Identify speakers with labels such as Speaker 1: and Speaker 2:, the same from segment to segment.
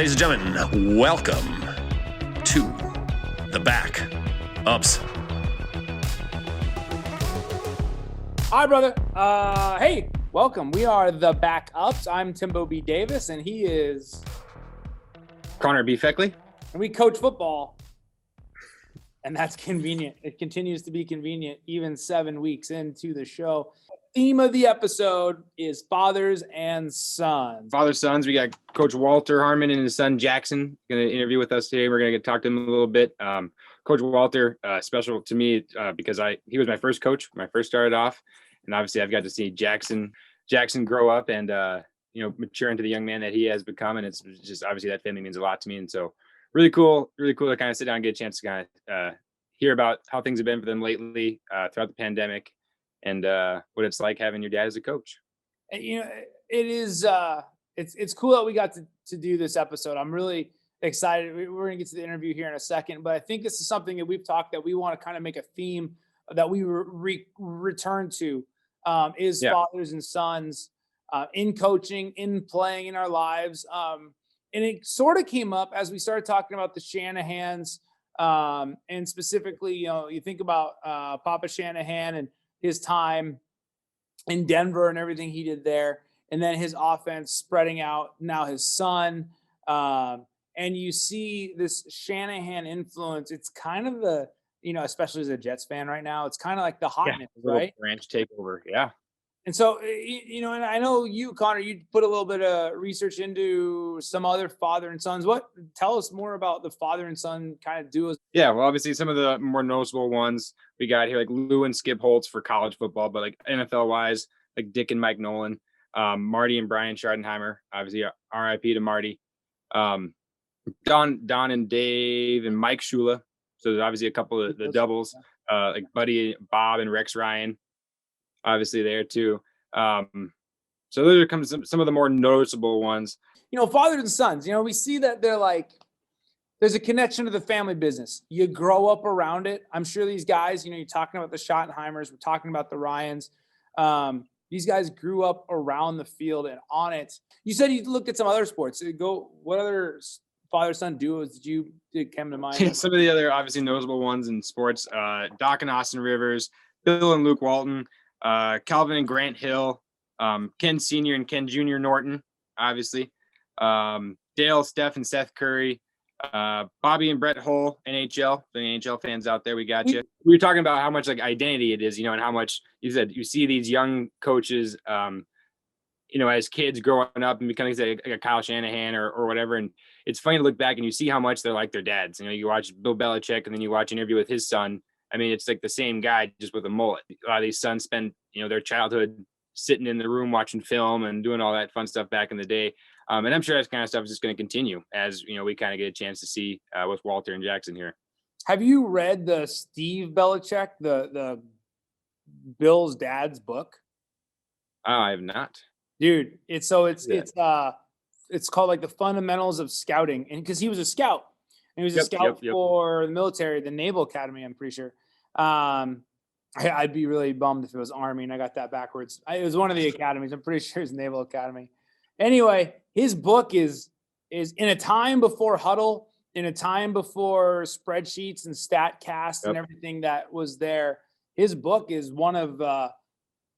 Speaker 1: Ladies and gentlemen, welcome to the Back Ups.
Speaker 2: Hi, brother. Hey, welcome. We are the Back Ups. I'm Timbo B. Davis, and he is
Speaker 3: Connor B. Feckley.
Speaker 2: And we coach football, and that's convenient. It continues to be convenient even 7 weeks into the show. Theme of the episode is fathers and sons.
Speaker 3: Father sons. We got Coach Walter Harmon and his son Jackson going to interview with us today. We're going to talk to him a little bit. Coach Walter, special to me because he was my first coach when I first started off, and obviously I've got to see Jackson grow up and mature into the young man that he has become, and it's just obviously that family means a lot to me, and so really cool to kind of sit down and get a chance to kind of hear about how things have been for them lately throughout the pandemic. And what it's like having your dad as a coach.
Speaker 2: You know, it is. It's cool that we got to do this episode. I'm really excited. We're going to get to the interview here in a second, but I think this is something that we've talked that we want to kind of make a theme that we return to fathers and sons in coaching, in playing in our lives. And it sort of came up as we started talking about the Shanahans, and specifically, you think about Papa Shanahan and his time in Denver and everything he did there, and then his offense spreading out, now his son, and you see this Shanahan influence. It's kind of the, especially as a Jets fan right now, it's kind of like the hotness, right?
Speaker 3: Branch takeover, yeah.
Speaker 2: And so, and I know you, Connor, you put a little bit of research into some other father and sons. Tell us more about the father and son kind of duos.
Speaker 3: Yeah, well, obviously some of the more noticeable ones we got here, like Lou and Skip Holtz for college football, but like NFL wise, like Dick and Mike Nolan, Marty and Brian Schottenheimer, obviously RIP to Marty, Don and Dave and Mike Shula. So there's obviously a couple of the doubles, like Buddy Bob and Rex Ryan, obviously there too. So those are some of the more noticeable ones.
Speaker 2: Fathers and sons, we see that they're like, there's a connection to the family business. You grow up around it. I'm sure these guys, you're talking about the Schottenheimers, we're talking about the Ryans. These guys grew up around the field and on it. You said you looked at some other sports. What other father-son duos did come to mind?
Speaker 3: Some of the other obviously noticeable ones in sports, Doc and Austin Rivers, Bill and Luke Walton, Calvin and Grant Hill, Ken Sr. and Ken Jr. Norton, obviously, Dale, Steph, and Seth Curry, Bobby and Brett Hull, NHL, the NHL fans out there, we got you. We were talking about how much like identity it is, and how much you said you see these young coaches, as kids growing up and becoming like a Kyle Shanahan or whatever. And it's funny to look back and you see how much they're like their dads. You watch Bill Belichick and then you watch an interview with his son. I mean, it's like the same guy, just with a mullet. A lot of these sons spend, their childhood sitting in the room watching film and doing all that fun stuff back in the day. And I'm sure that kind of stuff is just going to continue as, we kind of get a chance to see with Walter and Jackson here. Have
Speaker 2: you read the Steve Belichick, the Bill's dad's book?
Speaker 3: I have not.
Speaker 2: Dude, it's called like the fundamentals of scouting. And because he was a scout. And he was a scout for the military, the Naval Academy, I'm pretty sure. I'd be really bummed if it was Army and I got that backwards. It was one of the academies. I'm pretty sure it's Naval Academy. Anyway, his book is in a time before Huddle, in a time before spreadsheets and StatCast and everything that was there. His book is one of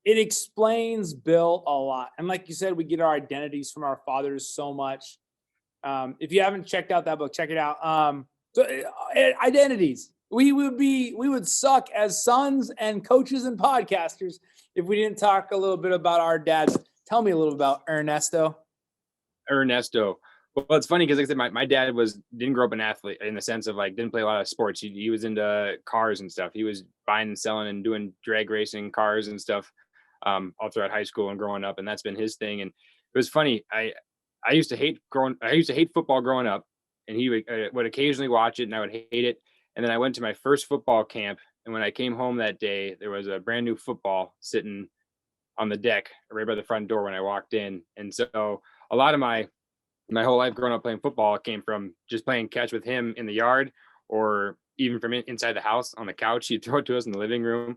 Speaker 2: it explains Bill a lot. And like you said, we get our identities from our fathers so much. If you haven't checked out that book, check it out. Identities. We would suck as sons and coaches and podcasters if we didn't talk a little bit about our dads. Tell me a little about Ernesto.
Speaker 3: Well, it's funny because like I said, my dad didn't grow up an athlete in the sense of like didn't play a lot of sports. He was into cars and stuff. He was buying and selling and doing drag racing cars and stuff all throughout high school and growing up, and that's been his thing. And it was funny. I used to hate football growing up, and he would occasionally watch it, and I would hate it. And then I went to my first football camp, and when I came home that day, there was a brand new football sitting on the deck right by the front door when I walked in. And so a lot of my whole life growing up playing football came from just playing catch with him in the yard, or even from inside the house on the couch. He'd throw it to us in the living room.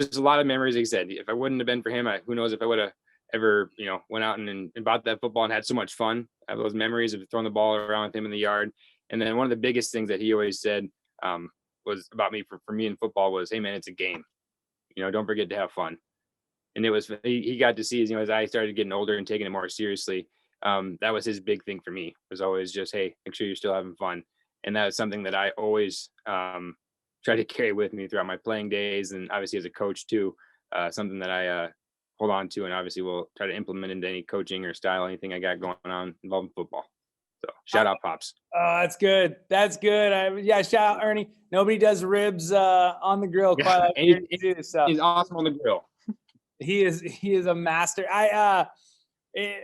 Speaker 3: Just a lot of memories. Like I said, if I wouldn't have been for him, who knows if I would have ever, went out and bought that football and had so much fun. I have those memories of throwing the ball around with him in the yard. And then one of the biggest things that he always said was about me for me in football was, hey man, it's a game. Don't forget to have fun. And it was, he got to see, as I started getting older and taking it more seriously, that was his big thing for me, was always just, hey, make sure you're still having fun. And that was something that I always try to carry with me throughout my playing days. And obviously as a coach too, something that I hold on to, and obviously will try to implement into any coaching or style, anything I got going on involving football. So shout out Pops.
Speaker 2: Oh, that's good. That's good. Shout out Ernie. Nobody does ribs on the grill quite like you do. So
Speaker 3: he's awesome on the grill.
Speaker 2: He is a master.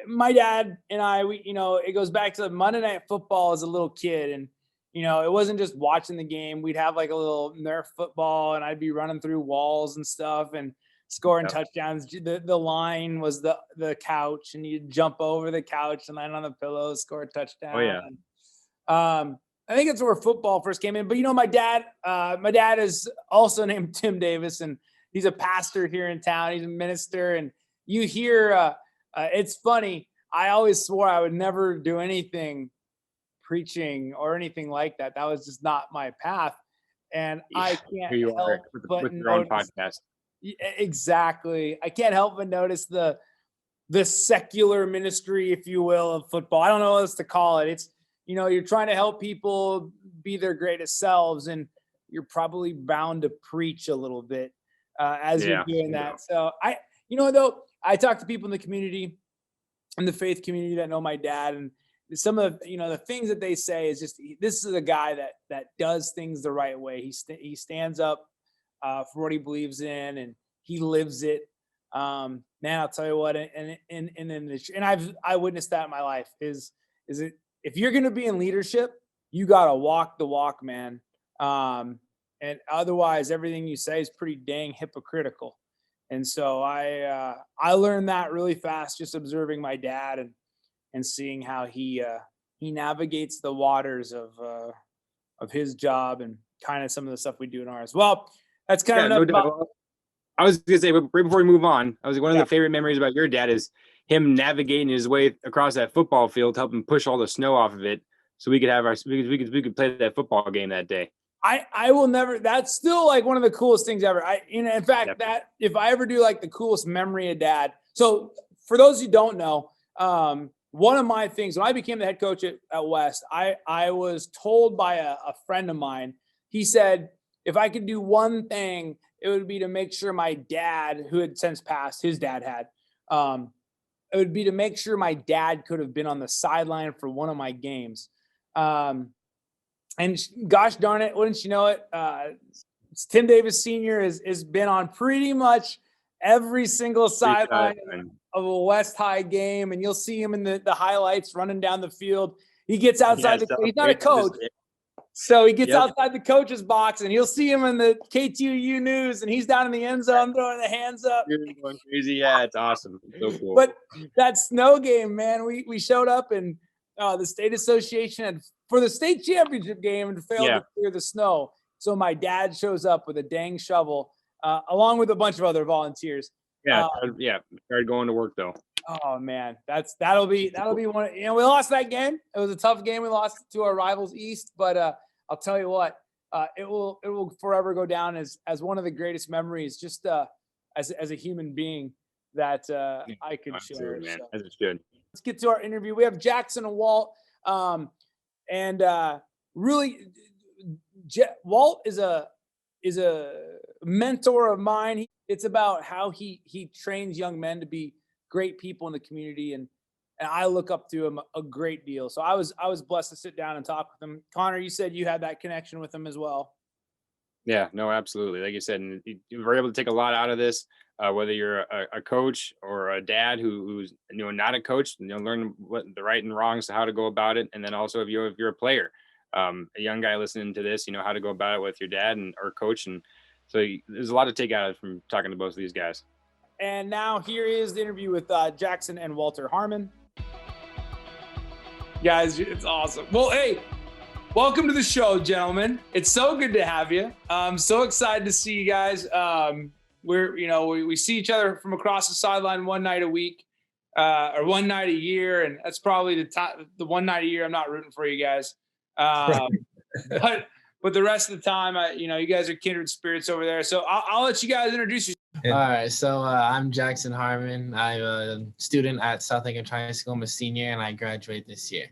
Speaker 2: My dad and I, it goes back to Monday Night Football as a little kid. And, it wasn't just watching the game. We'd have like a little Nerf football and I'd be running through walls and stuff and scoring touchdowns. The line was the couch, and you'd jump over the couch and land on the pillow, score a touchdown.
Speaker 3: Oh yeah.
Speaker 2: I think it's where football first came in. But my dad is also named Tim Davis, and he's a pastor here in town. He's a minister, and you hear. It's funny. I always swore I would never do anything preaching or anything like that. That was just not my path, and I can't help but
Speaker 3: with your own podcast.
Speaker 2: Exactly. I can't help but notice the secular ministry, if you will, of football. I don't know what else to call it. It's, you're trying to help people be their greatest selves, and you're probably bound to preach a little bit as you're doing that. So I talk to people in the community, in the faith community, that know my dad, and some of the things that they say is just, this is a guy that does things the right way. He stands up for what he believes in, and he lives it. Man, I'll tell you what, and I witnessed that in my life is it, if you're going to be in leadership, you got to walk the walk, man. And otherwise everything you say is pretty dang hypocritical. And so I learned that really fast, just observing my dad and seeing how he navigates the waters of his job, and kind of some of the stuff we do in ours. Well, that's kind of enough.
Speaker 3: I was going to say, right before we move on, one of the favorite memories about your dad is him navigating his way across that football field, helping push all the snow off of it, so we could play that football game that day.
Speaker 2: I will never. That's still like one of the coolest things ever. In fact, that if I ever do like the coolest memory of dad. So for those who don't know, one of my things when I became the head coach at West, I was told by a friend of mine. He said, if I could do one thing, it would be to make sure my dad, who had since passed, his dad had, it would be to make sure my dad could have been on the sideline for one of my games. And gosh darn it, wouldn't you know it? Tim Davis Sr. has been on pretty much every single sideline of a West High game. And you'll see him in the highlights running down the field. He gets outside he's not a coach. So he gets outside the coach's box, and you'll see him in the KTUU news, and he's down in the end zone throwing the hands up.
Speaker 3: You're going crazy. Yeah, it's awesome. It's so cool.
Speaker 2: But that snow game, man, we showed up, and the state association had for the state championship game and failed to clear the snow. So my dad shows up with a dang shovel, along with a bunch of other volunteers.
Speaker 3: Started going to work though.
Speaker 2: Oh man, that'll be one. We lost that game. It was a tough game. We lost to our rivals East, but I'll tell you what, it will forever go down as one of the greatest memories, just as a human being that I could share.
Speaker 3: Man, as it should.
Speaker 2: Let's get to our interview. We have Jackson and Walt, and really, Walt is a mentor of mine. It's about how he trains young men to be great people in the community, and I look up to him a great deal. So I was blessed to sit down and talk with him. Connor, you said you had that connection with him as well.
Speaker 3: Yeah, no, absolutely. Like you said, and you were able to take a lot out of this, whether you're a coach or a dad who's not a coach, learn what the right and wrongs, so how to go about it. And then also if you're a player, a young guy listening to this, how to go about it with your dad or coach. And so there's a lot to take out of from talking to both of these guys.
Speaker 2: And now here is the interview with Jackson and Walter Harmon. Guys, it's awesome. Well, hey, welcome to the show, gentlemen. It's so good to have you. I'm so excited to see you guys. We see each other from across the sideline one night a week. or one night a year, and that's probably the one night a year I'm not rooting for you guys. But the rest of the time, you guys are kindred spirits over there. So I'll let you guys introduce yourself.
Speaker 4: All right, so I'm Jackson Harmon. I'm a student at South Anchorage High School. I'm a senior, and I graduate this year.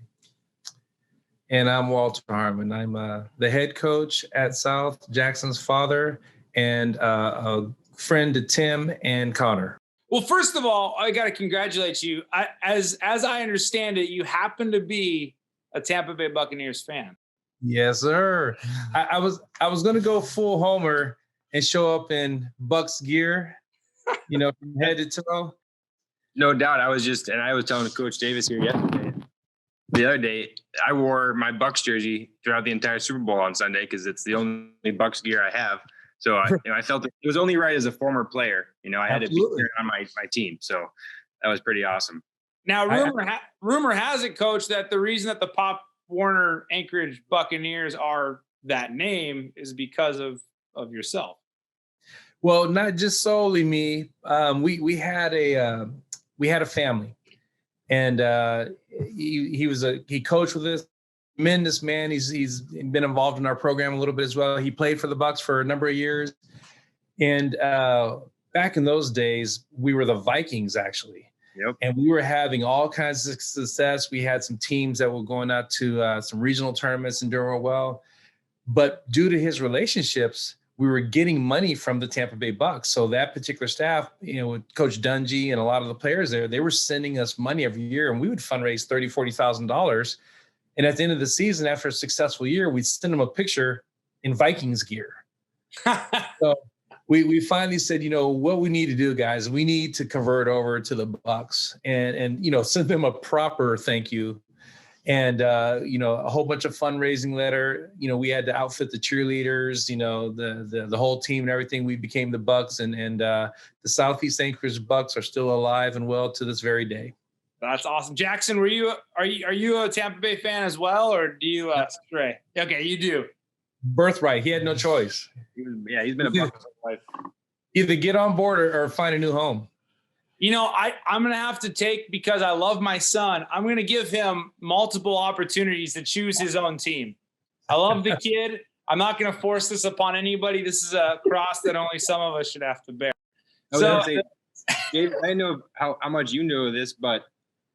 Speaker 5: And I'm Walter Harmon. I'm the head coach at South, Jackson's father, and a friend to Tim and Connor.
Speaker 2: Well, first of all, I got to congratulate you. As I understand it, you happen to be a Tampa Bay Buccaneers fan.
Speaker 5: Yes, sir. I was going to go full homer and show up in Bucs gear, from head to toe.
Speaker 3: No doubt. I was telling Coach Davis here yesterday, the other day, I wore my Bucs jersey throughout the entire Super Bowl on Sunday because it's the only Bucs gear I have. So I felt it was only right as a former player. I had to be there on my team. So that was pretty awesome.
Speaker 2: Now, rumor has it, Coach, that the reason that the Pop Warner Anchorage Buccaneers are that name is because of yourself.
Speaker 5: Well, not just solely me. We had a family, and he coached with us. Tremendous man. He's been involved in our program a little bit as well. He played for the Bucs for a number of years, and back in those days, we were the Vikings actually.
Speaker 3: Yep.
Speaker 5: And we were having all kinds of success. We had some teams that were going out to some regional tournaments and doing well. But due to his relationships, we were getting money from the Tampa Bay Bucs. So that particular staff, with Coach Dungy and a lot of the players there, they were sending us money every year, and we would fundraise $30,000, $40,000. And at the end of the season, after a successful year, we'd send them a picture in Vikings gear. So we finally said, what we need to do, guys, we need to convert over to the Bucs and send them a proper thank you. And, a whole bunch of fundraising letter. We had to outfit the cheerleaders, the whole team and everything. We became the Bucs, and the Southeast Anchorage Bucs are still alive and well to this very day.
Speaker 2: That's awesome. Jackson, are you a Tampa Bay fan as well, or do you stray? Okay, you do.
Speaker 5: Birthright. He had no choice.
Speaker 3: He's been a Buc his whole life.
Speaker 5: Either get on board or find a new home.
Speaker 2: I'm going to have to take, because I love my son, I'm going to give him multiple opportunities to choose his own team. I love the kid. I'm not going to force this upon anybody. This is a cross that only some of us should have to bear.
Speaker 3: Dave, I know how much you know this, but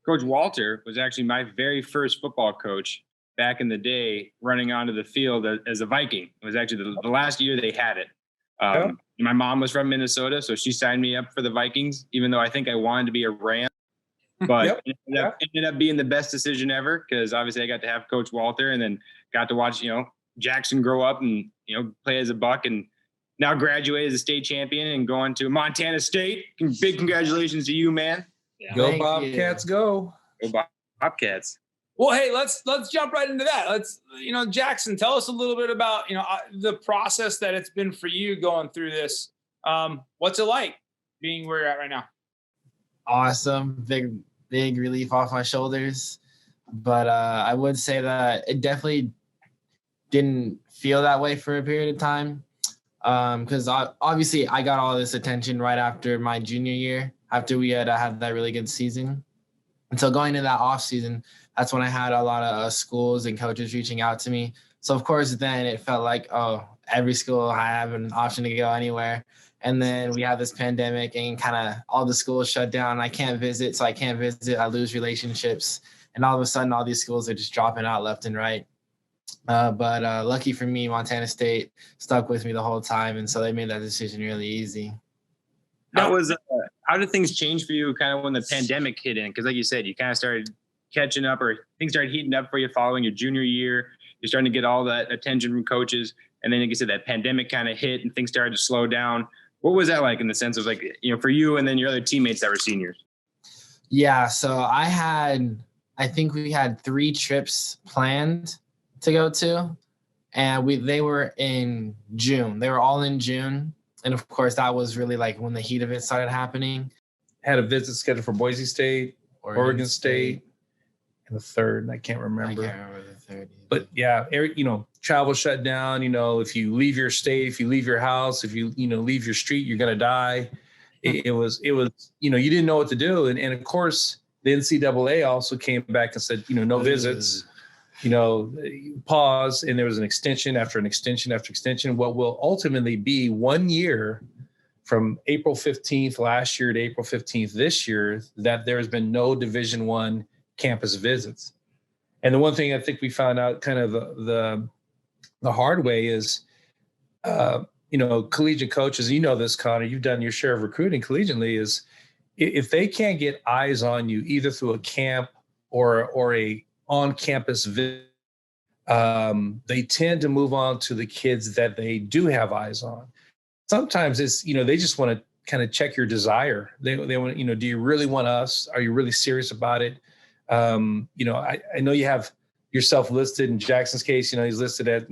Speaker 3: Coach Walter was actually my very first football coach back in the day, running onto the field as a Viking. It was actually the last year they had it. My mom was from Minnesota, so she signed me up for the Vikings, even though I think I wanted to be a Ram. But it ended up being the best decision ever, because obviously I got to have Coach Walter, and then got to watch, Jackson grow up and, play as a Buck, and now graduate as a state champion and going to Montana State. Big congratulations to you, man.
Speaker 2: Yeah.
Speaker 5: Go Bobcats, go.
Speaker 3: Go Bobcats.
Speaker 2: Well, hey, let's jump right into that. Let's, Jackson, tell us a little bit about, the process that it's been for you going through this. What's it like being where you're at right now?
Speaker 4: Awesome. Big relief off my shoulders. But I would say that it definitely didn't feel that way for a period of time. Because obviously I got all this attention right after my junior year, after we had that really good season. And so going into that off season, that's when I had a lot of schools and coaches reaching out to me. So of course, then it felt like, every school, I have an option to go anywhere. And then we have this pandemic, and kind of all the schools shut down. I can't visit. So I can't visit. I lose relationships. And all of a sudden, all these schools are just dropping out left and right. But lucky for me, Montana State stuck with me the whole time. And so they made that decision really easy.
Speaker 3: How did things change for you kind of when the pandemic hit in? Because like you said, you kind of started catching up, or things started heating up for you following your junior year. You're starting to get all that attention from coaches. And then, like you said, that pandemic kind of hit and things started to slow down. What was that like in the sense of for you and then your other teammates that were seniors?
Speaker 4: Yeah. So I think we had 3 trips planned to go to, and they were in June. They were all in June. And of course, that was really like when the heat of it started happening.
Speaker 5: Had a visit scheduled for Boise State, Oregon State, and the third. I can't remember.
Speaker 4: I can't remember the third.
Speaker 5: But yeah, travel shut down. If you leave your state, if you leave your house, if you leave your street, you're gonna die. it was, you didn't know what to do. And of course, the NCAA also came back and said, no visits, pause. And there was an extension after an extension after extension. What will ultimately be 1 year from April 15th last year to April 15th this year, that there has been no Division I campus visits. And the one thing I think we found out kind of the hard way is, collegiate coaches, this, Connor, you've done your share of recruiting collegiately, is if they can't get eyes on you either through a camp or a on-campus visit, they tend to move on to the kids that they do have eyes on. Sometimes it's, they just want to kind of check your desire. They want, do you really want us? Are you really serious about it? I know you have yourself listed in Jackson's case, he's listed at,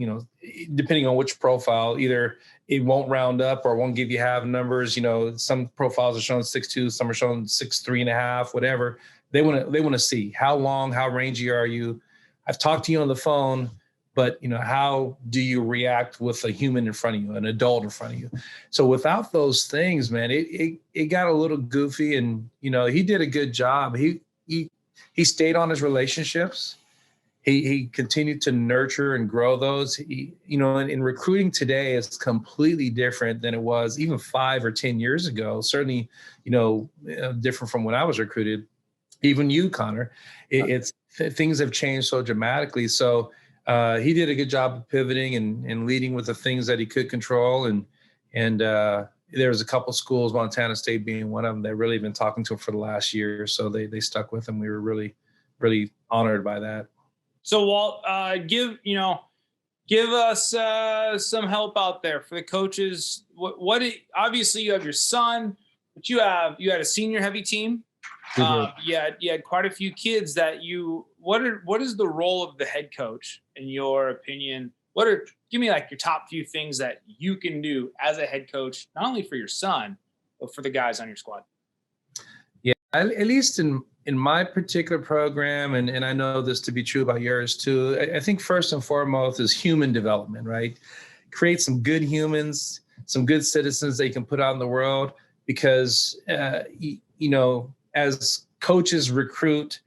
Speaker 5: depending on which profile, either it won't round up or won't give you half numbers. Some profiles are showing 6'2", some are showing 6'3.5", whatever. They want to see how long, how rangy are you? I've talked to you on the phone, but how do you react with a human in front of you, an adult in front of you? So without those things, man, it got a little goofy, and he did a good job. He stayed on his relationships. He continued to nurture and grow those. In recruiting today is completely different than it was even 5 or 10 years ago. Certainly, different from when I was recruited. Even you, Connor, things have changed so dramatically. So he did a good job of pivoting and leading with the things that he could control. And there was a couple schools, Montana State being one of them, that really been talking to him for the last year. So they stuck with him. We were really, really honored by that.
Speaker 2: So Walt, give us some help out there for the coaches. Obviously you have your son, but you had a senior heavy team. You had quite a few kids that what is the role of the head coach in your opinion? Give me like your top few things that you can do as a head coach, not only for your son, but for the guys on your squad.
Speaker 5: Yeah, at least in my particular program, and I know this to be true about yours too, I think first and foremost is human development, right? Create some good humans, some good citizens that you can put out in the world, because, as coaches recruit,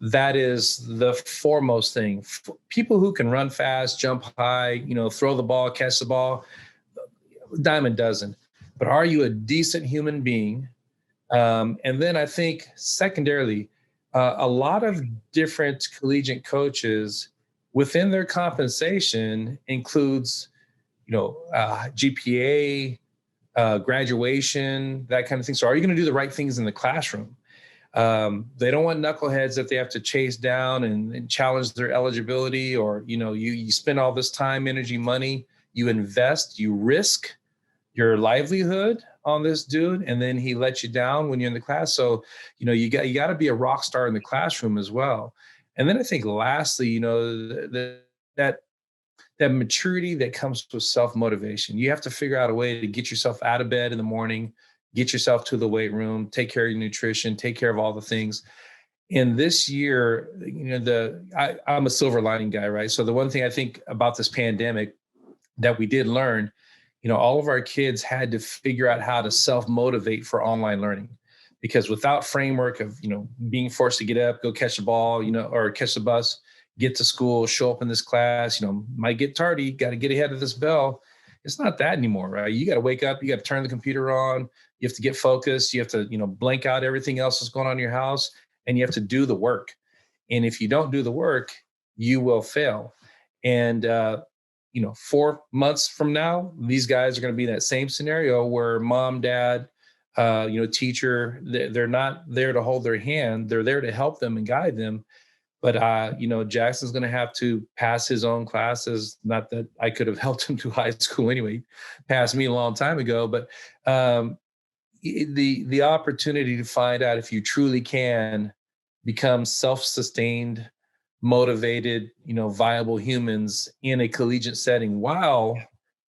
Speaker 5: that is the foremost thing. People who can run fast, jump high, throw the ball, catch the ball, dime a dozen. But are you a decent human being? And then I think secondarily, a lot of different collegiate coaches within their compensation includes, GPA, graduation, that kind of thing. So are you going to do the right things in the classroom? They don't want knuckleheads that they have to chase down and challenge their eligibility, or, you spend all this time, energy, money, you invest, you risk your livelihood on this dude, and then he lets you down when you're in the class. So, you got to be a rock star in the classroom as well. And then I think lastly, that maturity that comes with self-motivation. You have to figure out a way to get yourself out of bed in the morning, get yourself to the weight room, take care of your nutrition, take care of all the things. And this year, I'm a silver lining guy, right? So the one thing I think about this pandemic that we did learn, all of our kids had to figure out how to self-motivate for online learning, because without framework of, being forced to get up, go catch the ball, or catch the bus, get to school, show up in this class, might get tardy, got to get ahead of this bell. It's not that anymore, right? You got to wake up, you got to turn the computer on, you have to get focused, you have to, blank out everything else that's going on in your house, and you have to do the work. And if you don't do the work, you will fail. And, 4 months from now, these guys are going to be in that same scenario where mom, dad, teacher, they're not there to hold their hand. They're there to help them and guide them. But, Jackson's going to have to pass his own classes. Not that I could have helped him through high school anyway, passed me a long time ago. But the opportunity to find out if you truly can become self-sustained, motivated, viable humans in a collegiate setting while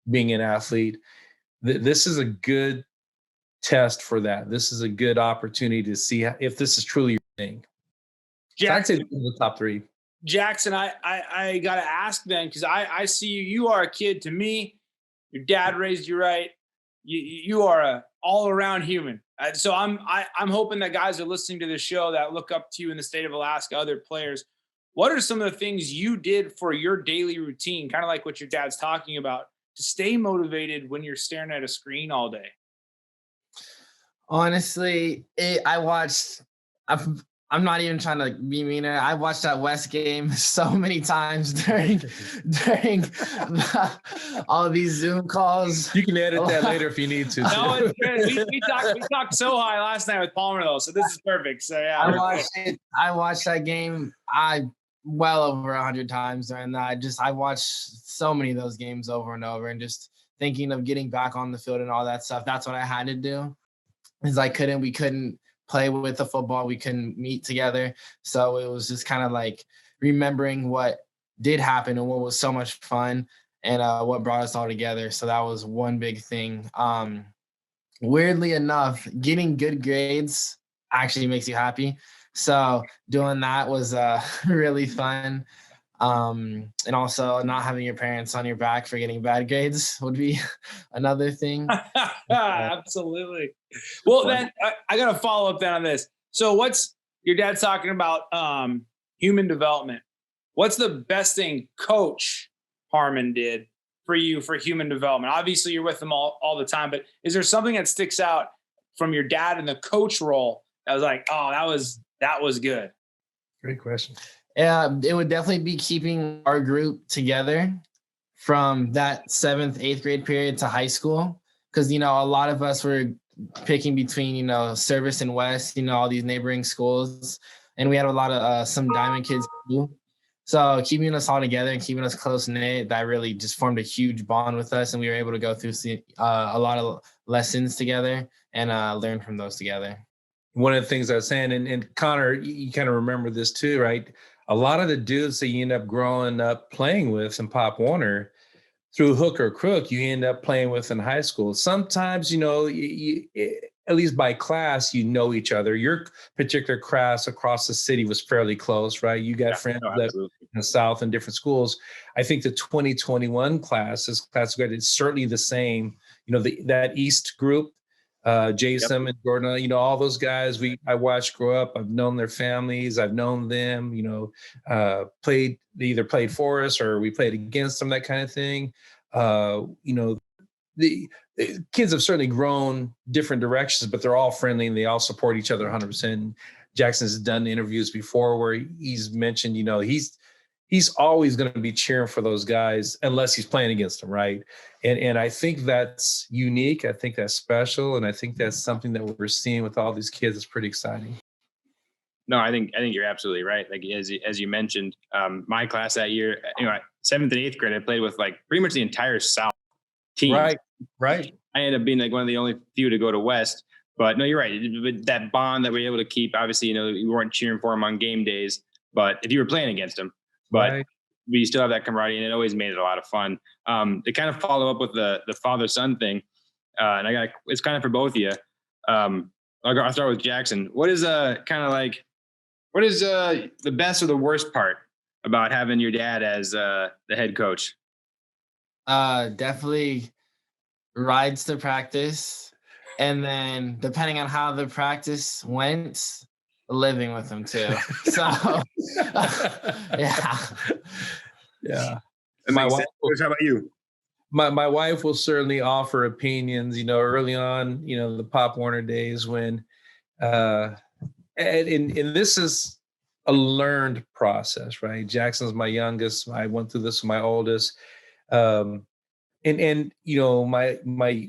Speaker 5: being an athlete, this is a good test for that. This is a good opportunity to see if this is truly your thing.
Speaker 2: Jackson,
Speaker 5: I'd say the top three.
Speaker 2: Jackson, I got to ask then, because I see you are a kid to me. Your dad raised you right. you are a all around human. So I'm hoping that guys are listening to this show that look up to you in the state of Alaska, other players. What are some of the things you did for your daily routine, kind of like what your dad's talking about, to stay motivated when you're staring at a screen all day?
Speaker 4: Honestly, I'm not even trying to be meaner. I watched that West game so many times during all of these Zoom calls.
Speaker 5: You can edit that later if you need to.
Speaker 2: No, it's good. We talked so high last night with Palmer though, so this is perfect. So yeah,
Speaker 4: I watched that game. Well over 100 times during that. I watched so many of those games over and over, and just thinking of getting back on the field and all that stuff. That's what I had to do. Is we couldn't play with the football. We couldn't meet together. So it was just kind of like remembering what did happen and what was so much fun, and what brought us all together. So that was one big thing. Weirdly enough, getting good grades actually makes you happy. So doing that was really fun. And also not having your parents on your back for getting bad grades would be another thing.
Speaker 2: Absolutely. Well, then I got to follow up then on this. So what's your dad's talking about human development. What's the best thing Coach Harmon did for you for human development? Obviously you're with them all the time, but is there something that sticks out from your dad in the coach role that was like, oh, that was good?
Speaker 5: Great question.
Speaker 4: Yeah, it would definitely be keeping our group together from that 7th, 8th grade period to high school. Because, a lot of us were picking between, Service and West, all these neighboring schools. And we had a lot of some Diamond kids too. So keeping us all together and keeping us close-knit, that really just formed a huge bond with us. And we were able to go through a lot of lessons together and learn from those together.
Speaker 5: One of the things I was saying, and Connor, you kind of remember this too, right? A lot of the dudes that you end up growing up playing with in Pop Warner, through hook or crook, you end up playing with in high school. Sometimes, at least by class, each other. Your particular class across the city was fairly close, right? You got friends that in the South and different schools. I think the 2021 class is certainly the same. That East group, Jason and Jordan, all those guys I watched grow up. I've known their families. I've known them, they either played for us or we played against them, that kind of thing. The kids have certainly grown different directions, but they're all friendly and they all support each other 100%. Jackson's done interviews before where he's mentioned, he's always going to be cheering for those guys unless he's playing against them, right? And I think that's unique. I think that's special, and I think that's something that we're seeing with all these kids. It's pretty exciting.
Speaker 3: No, I think you're absolutely right. Like as you mentioned, my class that year, 7th and 8th grade, I played with like pretty much the entire South team.
Speaker 5: Right.
Speaker 3: I ended up being like one of the only few to go to West. But no, you're right. That bond that we were able to keep, obviously, you weren't cheering for them on game days, but if you were playing against them, but we still have that camaraderie, and it always made it a lot of fun. To kind of follow up with the father-son thing, and it's kind of for both of you. I'll start with Jackson. What is the best or the worst part about having your dad as the head coach?
Speaker 4: Definitely rides to practice, and then depending on how the practice went, living with him too. So
Speaker 5: yeah.
Speaker 3: My wife, how about you?
Speaker 5: My wife will certainly offer opinions, early on, the Pop Warner days when and this is a learned process, right? Jackson's my youngest. I went through this with my oldest. My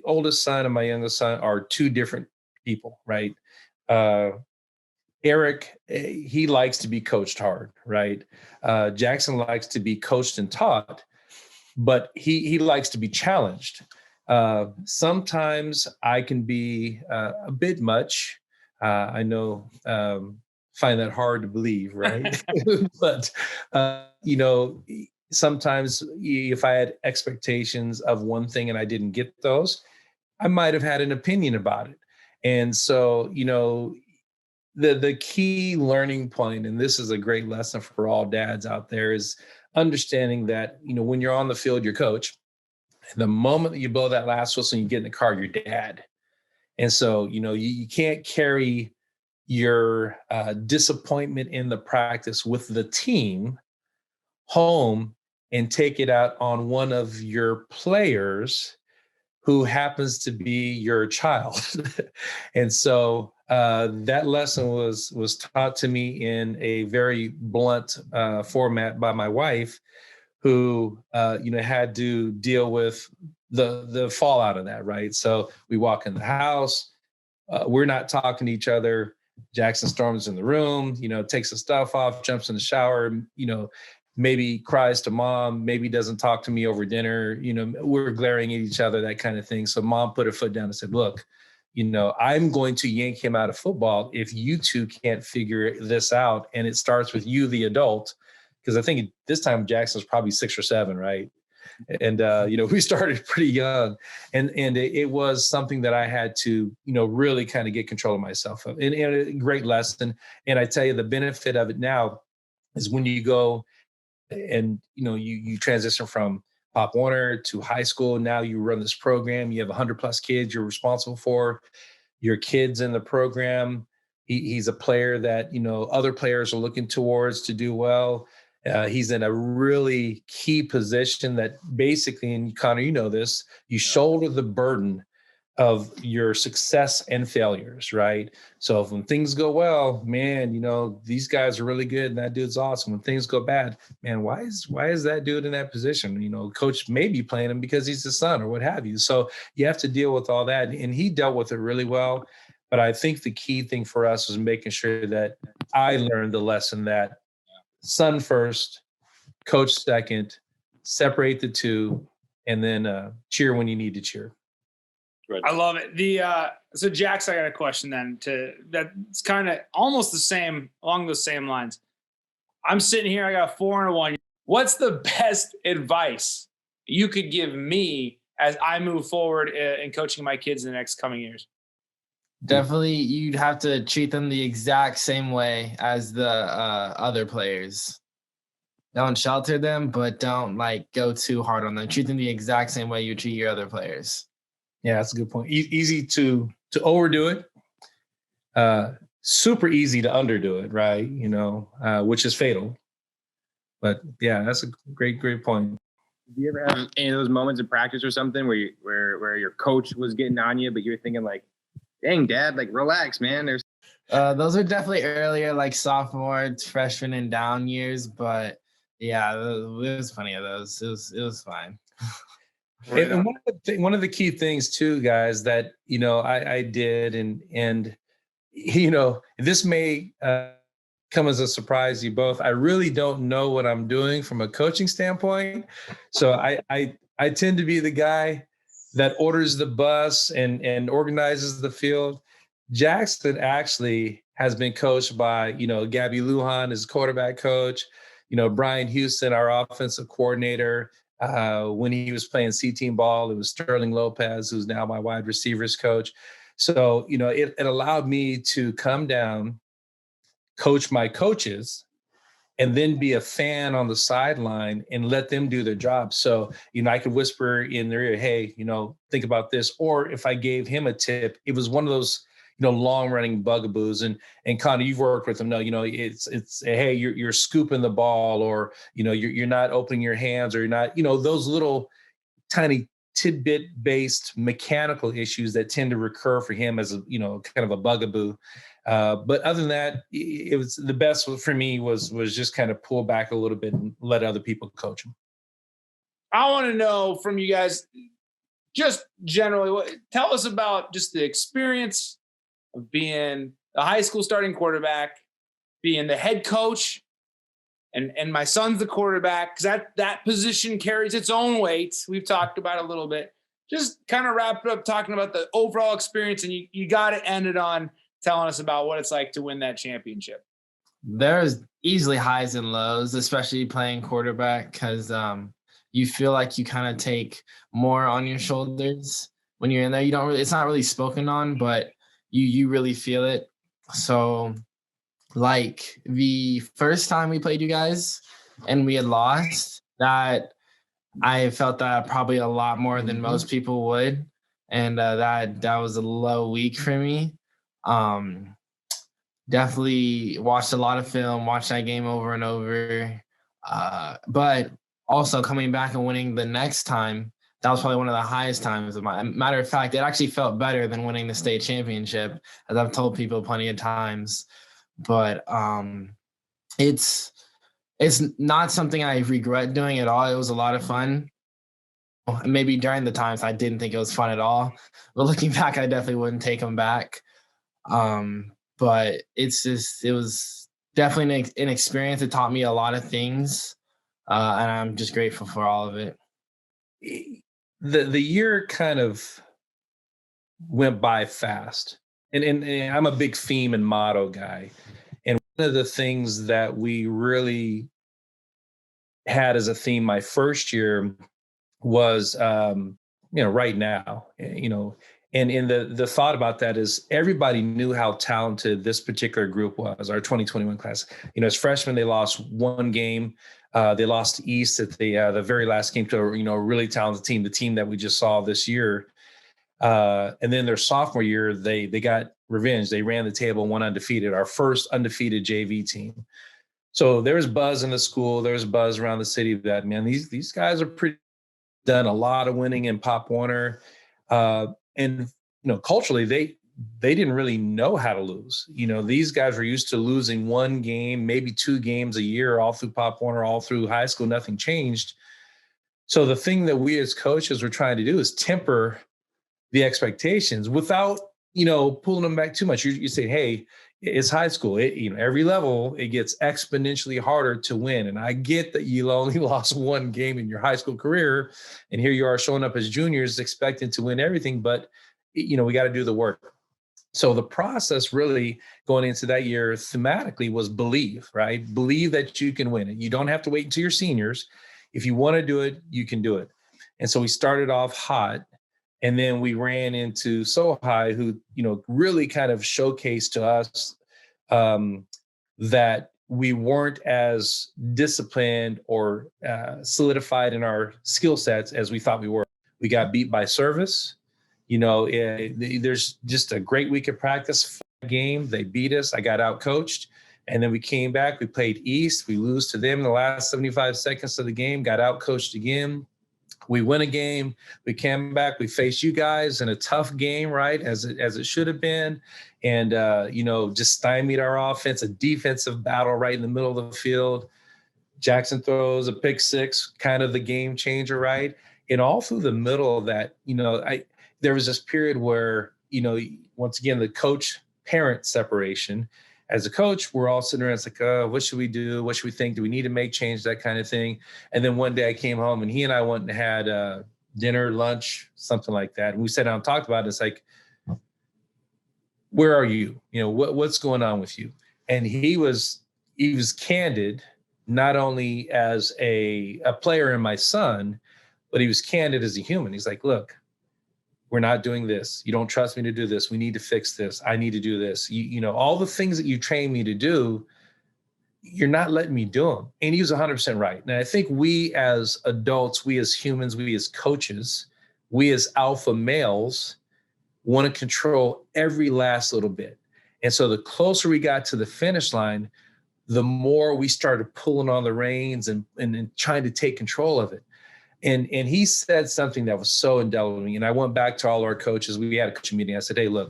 Speaker 5: oldest son and my youngest son are two different people, right? Eric, he likes to be coached hard, right? Jackson likes to be coached and taught, but he likes to be challenged. Sometimes I can be a bit much. I know, find that hard to believe, right? But, sometimes if I had expectations of one thing and I didn't get those, I might have had an opinion about it. And so, the key learning point, and this is a great lesson for all dads out there, is understanding that, when you're on the field, you're coach, The moment that you blow that last whistle and you get in the car, you're dead. And so, you can't carry your disappointment in the practice with the team home and take it out on one of your players who happens to be your child. And so that lesson was taught to me in a very blunt format by my wife, who had to deal with the fallout of that, right? So we walk in the house, we're not talking to each other. Jackson storms in the room, takes the stuff off, jumps in the shower, maybe cries to mom, maybe doesn't talk to me over dinner. We're glaring at each other, that kind of thing. So mom put her foot down and said, look, I'm going to yank him out of football if you two can't figure this out. And it starts with you, the adult, because I think this time Jackson's probably 6 or 7, right? And, we started pretty young, and it was something that I had to, really kind of get control of myself of, and a great lesson. And I tell you, the benefit of it now is when you go and, you transition from Pop Warner to high school. Now you run this program, you have 100 plus kids you're responsible for, your kids in the program. He's a player that, other players are looking towards to do well. He's in a really key position that basically, and Connor, this, you shoulder the burden of your success and failures, right? So when things go well, man, these guys are really good and that dude's awesome. When things go bad, man, why is that dude in that position? Coach may be playing him because he's his son or what have you. So you have to deal with all that. And he dealt with it really well. But I think the key thing for us was making sure that I learned the lesson that son first, coach second, separate the two, and then cheer when you need to cheer.
Speaker 2: Right. I love it. So Jax, I got a question then that's kind of almost the same, along those same lines. I'm sitting here, I got 4-1. What's the best advice you could give me as I move forward in coaching my kids in the next coming years?
Speaker 4: Definitely, you'd have to treat them the exact same way as the other players. Don't shelter them, but don't go too hard on them. Treat them the exact same way you treat your other players.
Speaker 5: Yeah, that's a good point. Easy to overdo it. Super easy to underdo it, right? Which is fatal. But yeah, that's a great point.
Speaker 3: Do you ever have any of those moments in practice or something where your coach was getting on you, but you're thinking dang, Dad, relax, man.
Speaker 4: Those are definitely earlier, sophomore, freshman, and down years. But yeah, it was plenty of those. It was fine.
Speaker 5: And one of the key things too, guys, that I did, and this may come as a surprise to you both. I really don't know what I'm doing from a coaching standpoint, so I tend to be the guy that orders the bus and organizes the field. Jackson actually has been coached by, Gabby Lujan, his quarterback coach, Brian Houston, our offensive coordinator. When he was playing C-team ball, it was Sterling Lopez, who's now my wide receivers coach. So, it allowed me to come down, coach my coaches, and then be a fan on the sideline and let them do their job. So, I could whisper in their ear, hey, think about this. Or if I gave him a tip, it was one of those, long running bugaboos. And Connor, you've worked with them. No, it's hey, you're scooping the ball, or, you're not opening your hands, or you're not, those little tiny tidbit based mechanical issues that tend to recur for him as a, kind of a bugaboo. But other than that, it was the best for me was just kind of pull back a little bit and let other people coach him.
Speaker 2: I want to know from you guys, just generally, tell us about just the experience of being a high school starting quarterback, being the head coach, and my son's the quarterback, because that position carries its own weight. We've talked about it a little bit. Just kind of wrap it up talking about the overall experience, and you got to end it on telling us about what it's like to win that championship.
Speaker 4: There's easily highs and lows, especially playing quarterback, because you feel like you kind of take more on your shoulders when you're in there. You don't really, it's not really spoken on, but you really feel it. So the first time we played you guys and we had lost, that I felt that probably a lot more than most people would. And that was a low week for me. Definitely watched a lot of film, watched that game over and over. But also coming back and winning the next time, that was probably one of the highest times of my. Matter of fact, it actually felt better than winning the state championship, as I've told people plenty of times. But it's not something I regret doing at all. It was a lot of fun. Maybe during the times I didn't think it was fun at all, but looking back, I definitely wouldn't take them back. But it was definitely an experience that taught me a lot of things, and I'm just grateful for all of it.
Speaker 5: The year kind of went by fast, and I'm a big theme and motto guy, and one of the things that we really had as a theme my first year was right now, and the thought about that is everybody knew how talented this particular group was, our 2021 class. As freshmen, they lost one game. They lost to East at the very last game to a really talented team, the team that we just saw this year. And then their sophomore year, they got revenge. They ran the table, won undefeated, our first undefeated JV team. So there was buzz in the school. There was buzz around the city that, man, these guys are pretty done a lot of winning in Pop Warner. And culturally, they didn't really know how to lose. These guys were used to losing one game, maybe two games a year, all through Pop Warner, all through high school. Nothing changed. So the thing that we as coaches were trying to do is temper the expectations without, pulling them back too much. You say, hey, it's high school. Every level, it gets exponentially harder to win. And I get that you only lost one game in your high school career, and here you are showing up as juniors expecting to win everything. But, we got to do the work. So the process really going into that year thematically was believe, right? Believe that you can win it. You don't have to wait until you're seniors. If you want to do it, you can do it. And so we started off hot. And then we ran into SoHi, who, really kind of showcased to us that we weren't as disciplined or solidified in our skill sets as we thought we were. We got beat by service. There's just a great week of practice game. They beat us. I got out-coached. And then we came back. We played East. We lose to them in the last 75 seconds of the game, got out-coached again. We win a game. We came back. We faced you guys in a tough game, right, as it should have been, and just stymied our offense. A defensive battle right in the middle of the field. Jackson throws a pick six, kind of the game changer, right? And all through the middle of that, there was this period where once again the coach-parent separation. As a coach, we're all sitting around, it's like, what should we do? What should we think? Do we need to make change? That kind of thing. And then one day I came home and he and I went and had dinner, lunch, something like that. And we sat down and talked about it. It's like, where are you? What's going on with you? And he was candid, not only as a player and my son, but he was candid as a human. He's like, look, we're not doing this. You don't trust me to do this. We need to fix this. I need to do this. All the things that you train me to do, you're not letting me do them. And he was 100% right. And I think we as adults, we as humans, we as coaches, we as alpha males want to control every last little bit. And so the closer we got to the finish line, the more we started pulling on the reins and trying to take control of it. And he said something that was so indelible to me. And I went back to all our coaches. We had a coaching meeting. I said, hey, look,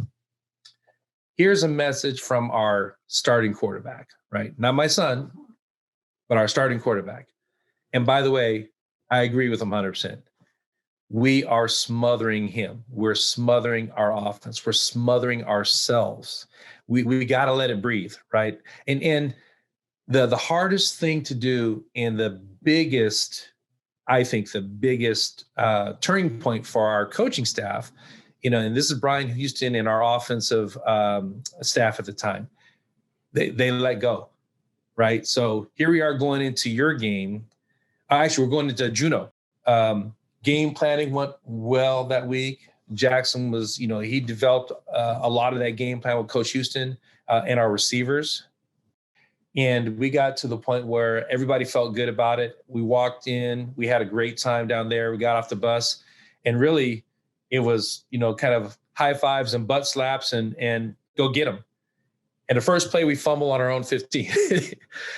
Speaker 5: here's a message from our starting quarterback, right? Not my son, but our starting quarterback. And by the way, I agree with him 100%. We are smothering him. We're smothering our offense. We're smothering ourselves. We got to let it breathe, right? And the hardest thing to do and the biggest turning point for our coaching staff, and this is Brian Houston and our offensive staff at the time, they let go, right? So here we are going into your game. Actually, we're going into Juneau. Game planning went well that week. Jackson was, he developed a lot of that game plan with Coach Houston and our receivers. And we got to the point where everybody felt good about it. We walked in, we had a great time down there. We got off the bus, and really it was, kind of high fives and butt slaps and go get them. And the first play we fumble on our own 15.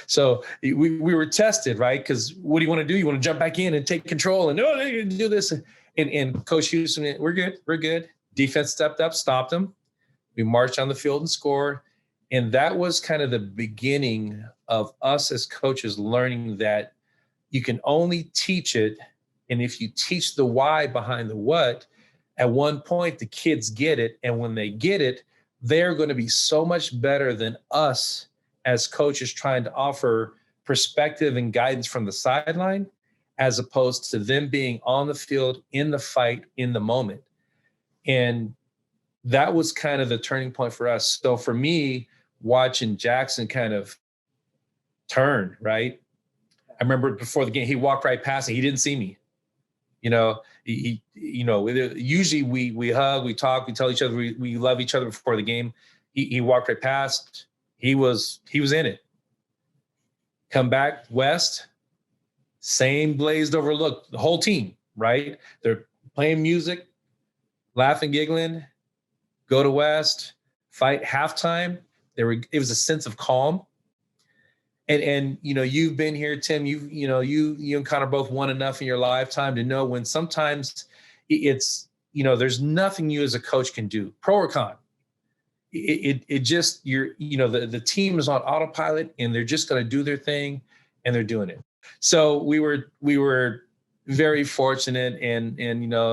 Speaker 5: So we were tested, right? Because what do you want to do? You want to jump back in and take control and do this. And Coach Houston, we're good. Defense stepped up, stopped them. We marched on the field and scored. And that was kind of the beginning of us as coaches learning that you can only teach it. And if you teach the why behind the what, at one point the kids get it. And when they get it, they're going to be so much better than us as coaches trying to offer perspective and guidance from the sideline, as opposed to them being on the field, in the fight, in the moment. And that was kind of the turning point for us. So for me, watching Jackson kind of turn, right? I remember before the game, he walked right past me. He didn't see me. Usually we hug, we talk, we tell each other we love each other before the game. He walked right past. He was in it. Come back west, same glazed over look, the whole team, right? They're playing music, laughing, giggling, go to west, fight, halftime. It was a sense of calm. And you've been here, Tim, you and Connor both won enough in your lifetime to know when sometimes it's, there's nothing you as a coach can do, pro or con. It just, the team is on autopilot and they're just going to do their thing and they're doing it. So we were very fortunate and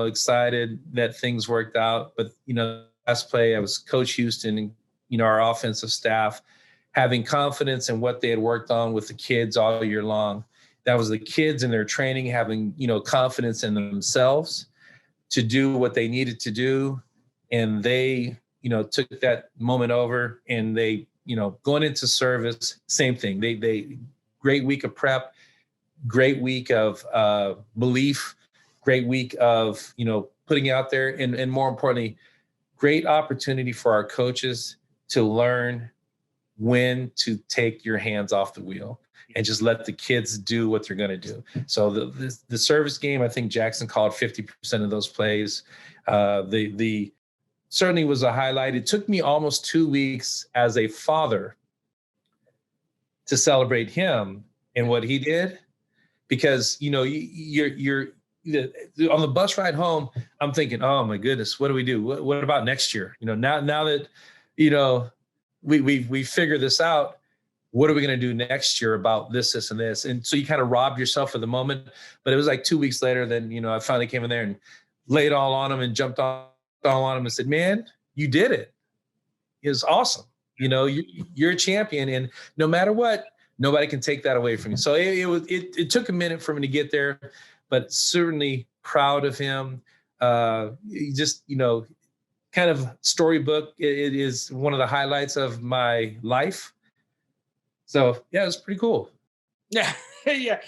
Speaker 5: excited that things worked out. But, last play, I was Coach Houston and, our offensive staff, having confidence in what they had worked on with the kids all year long. That was the kids in their training, having, confidence in themselves to do what they needed to do. And they, took that moment over and they, going into service, same thing. They great week of prep, great week of belief, great week of, putting out there. And more importantly, great opportunity for our coaches to learn when to take your hands off the wheel and just let the kids do what they're going to do. So the service game, I think Jackson called 50% of those plays. The certainly was a highlight. It took me almost 2 weeks as a father to celebrate him and what he did, because you're on the bus ride home, I'm thinking, oh my goodness, what do we do? What about next year? Now that we figure this out, what are we going to do next year about this and this? And so you kind of robbed yourself for the moment. But it was like 2 weeks later, then I finally came in there and laid all on him and jumped all on him and said, man, you did it. It was awesome. You're a champion, and no matter what, nobody can take that away from you. So it took a minute for me to get there, but certainly proud of him. Just kind of storybook. It is one of the highlights of my life. So yeah, it was pretty cool.
Speaker 2: Yeah, yeah.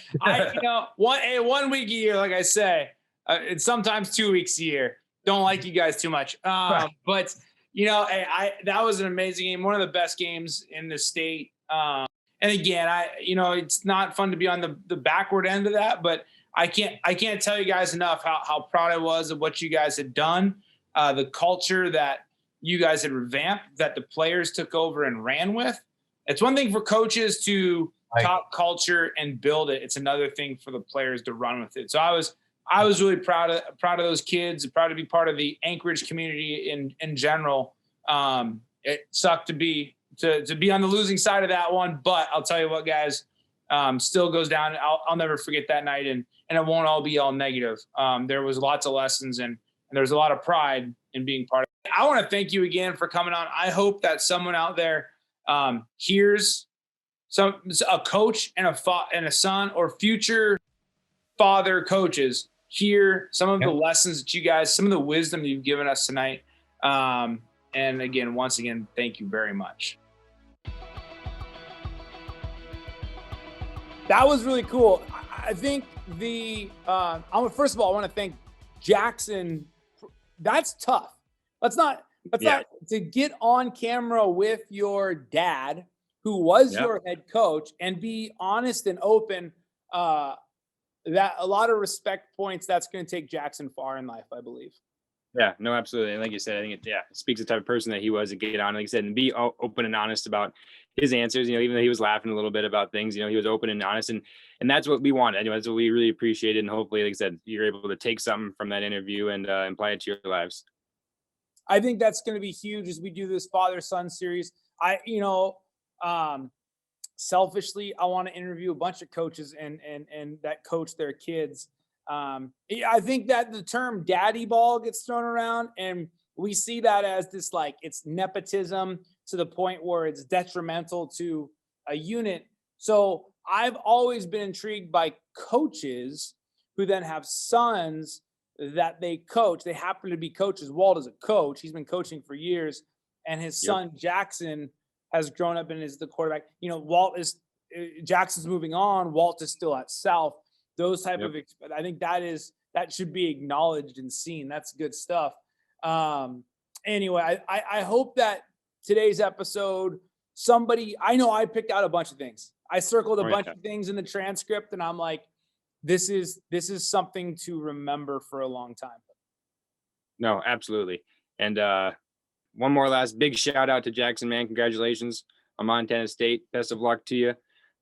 Speaker 2: One week a year, like I say, it's sometimes 2 weeks a year. Don't like you guys too much, but that was an amazing game, one of the best games in the state. And again, it's not fun to be on the backward end of that, but I can't tell you guys enough how proud I was of what you guys had done. The culture that you guys had revamped, that the players took over and ran with. It's one thing for coaches to talk culture and build it. It's another thing for the players to run with it. So I was really proud of those kids, proud to be part of the Anchorage community in general. It sucked to be on the losing side of that one, but I'll tell you what, guys, still goes down. I'll never forget that night, and it won't all be all negative. There was lots of lessons and there's a lot of pride in being part of it. I want to thank you again for coming on. I hope that someone out there hears a coach and a son, or future father coaches hear some of the lessons that you guys, some of the wisdom that you've given us tonight. And again, once again, thank you very much. That was really cool. I think first of all, I want to thank Jackson. That's tough. That's not to get on camera with your dad who was
Speaker 3: Yep.
Speaker 2: your head coach, and be honest and open. That a lot of respect points. That's going to take Jackson far in life, I believe.
Speaker 3: Yeah, no, absolutely. And like you said, I think it speaks the type of person that he was to get on, like I said, and be open and honest about his answers. Even though he was laughing a little bit about things, he was open and honest, and that's what we wanted. That's what we really appreciated. And hopefully, like I said, you're able to take something from that interview and apply it to your lives.
Speaker 2: I think that's going to be huge as we do this father-son series. Selfishly, I want to interview a bunch of coaches and that coach their kids. I think that the term daddy ball gets thrown around, and we see that as this, like, it's nepotism to the point where it's detrimental to a unit. So I've always been intrigued by coaches who then have sons that they coach. They happen to be coaches. Walt is a coach. He's been coaching for years, and his son Jackson has grown up and is the quarterback. Jackson's moving on. Walt is still at South. Those type of, I think that should be acknowledged and seen. That's good stuff. Anyway, I hope that today's episode, I know I picked out a bunch of things. I circled a bunch of things in the transcript, and I'm like, this is something to remember for a long time.
Speaker 3: No, absolutely. And one more last big shout out to Jackson, man. Congratulations on Montana State. Best of luck to you.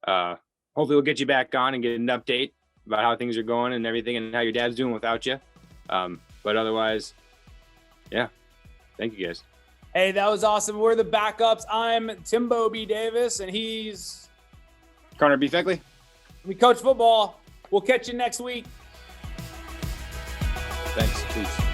Speaker 3: Hopefully we'll get you back on and get an update about how things are going and everything and how your dad's doing without you. But otherwise, thank you guys.
Speaker 2: Hey, that was awesome. We're the backups. I'm Timbo B. Davis, and he's
Speaker 3: Connor B. Feckley.
Speaker 2: We coach football. We'll catch you next week.
Speaker 3: Thanks. Peace.